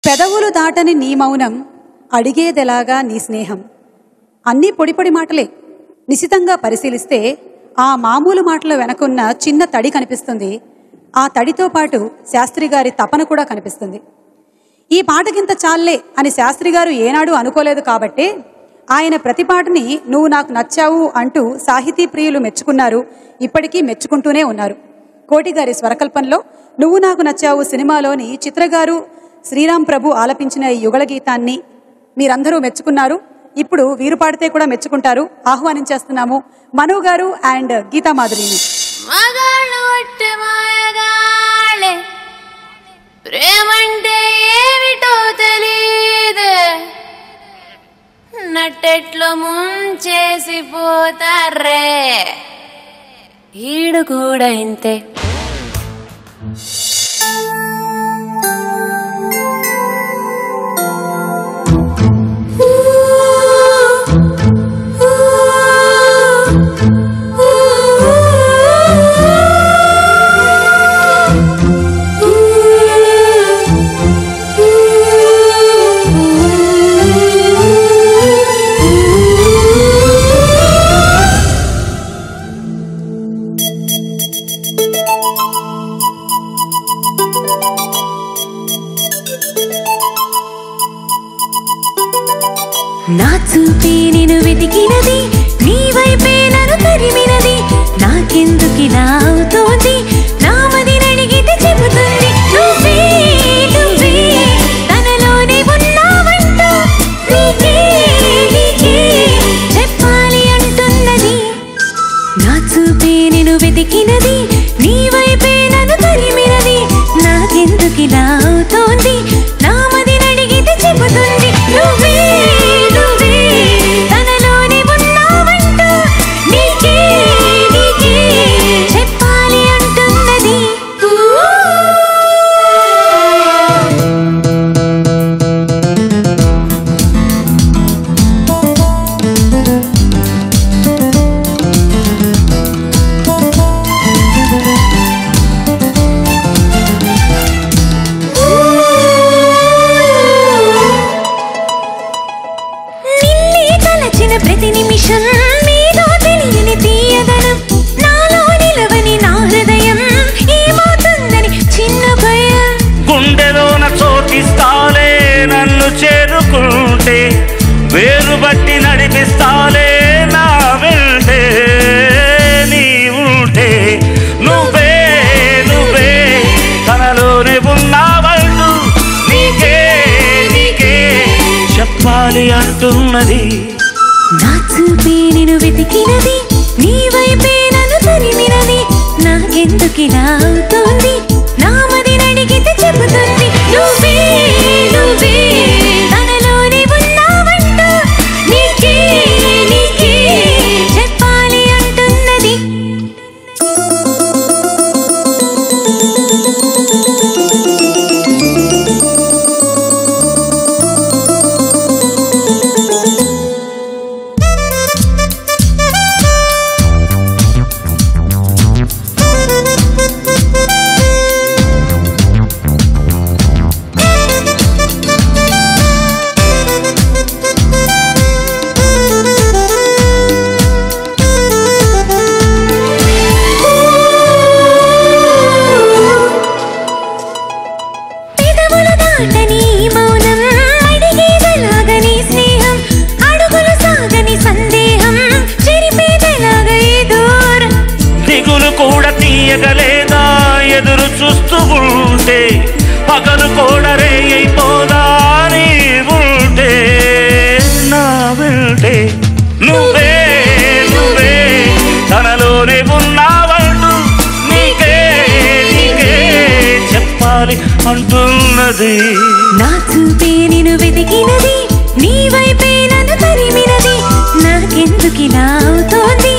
పెదవులు దాటని నీ మౌనం, అడిగేదెలాగా నీ స్నేహం. అన్నీ పొడి పొడి మాటలే. నిశితంగా పరిశీలిస్తే ఆ మామూలు మాటల వెనకున్న చిన్న తడి కనిపిస్తుంది. ఆ తడితో పాటు శాస్త్రి గారి తపన కూడా కనిపిస్తుంది. ఈ పాటకింత చాలే అని శాస్త్రి గారు ఏనాడు అనుకోలేదు కాబట్టే ఆయన ప్రతి పాటని నువ్వు నాకు నచ్చావు అంటూ సాహితీ ప్రియులు మెచ్చుకున్నారు, ఇప్పటికీ మెచ్చుకుంటూనే ఉన్నారు. కోటి గారి స్వరకల్పనలో నువ్వు నాకు నచ్చావు సినిమాలోని చిత్రగారు శ్రీరామ్ ప్రభు ఆలపించిన ఈ యుగళ గీతాన్ని మీరందరూ మెచ్చుకున్నారు. ఇప్పుడు వీరు పాడితే కూడా మెచ్చుకుంటారు. ఆహ్వానించేస్తున్నాము మను గారు అండ్ గీతా మాధురిని. ప్రేమంటే ఏమిటో తెలీదే, నట్టెట్లో ముంచేసిపోతారే, ఈడు కూడా ఇంతే. నా చూపే నేను వెతికినది, నీ వైపే నన్ను తరిమినది, నాకెందుకిలా అవుతోంది, నామది నడిగితే చెబుతుంది. నువ్వే నువ్వే తనలోనే ఉన్నావంటూ నీకే నీకే చెప్పాలి అంటున్నది. నా చూపే నేను వెతికినది, నీ వైపే నన్ను తరిమినది, నాకెందుకిలా అవుతోంది, నామది నడిగితే చెబుతుంది. నువ్వే ప్రతి నిమిషం నీతో తెలియని తీయదనం, నాలో నిలవని నా హృదయం ఏమవుతుందని చిన్న భయం. గుండెలోన చోటిస్తాలే నన్ను చేరుకుంటే, వేరు బట్టి నడిపిస్తాలే నా వెంటే నీ ఉంటే. నువ్వే నువ్వే తనలోనే ఉన్నావంటూ నీకే నీకే చెప్పాలి అంటున్నది. నా చూపే నేను వెతికినది, నీ వైపే నన్ను తరిమినది, నాకెందుకిలా అవుతోంది, నామది నడిగితే చెబుతుంది. నువ్వే నువ్వే తనలోనే ఉన్నావంటూ నీకే నీకే చెప్పాలి అంటున్నది. కూడా తీయగలేదా ఎదురు చూస్తూ ఉంటే, పగలు కూడా రే అయిపోదా నీ ఉంటే నా వెంటే. నువ్వే నువ్వే తనలోనే ఉన్నావంటూ నీకే నీకే చెప్పాలి అంటున్నది. నా చూపే నేను వెతికినది, నీ వైపే నన్ను తరిమినది, నాకెందుకిలా అవుతోంది,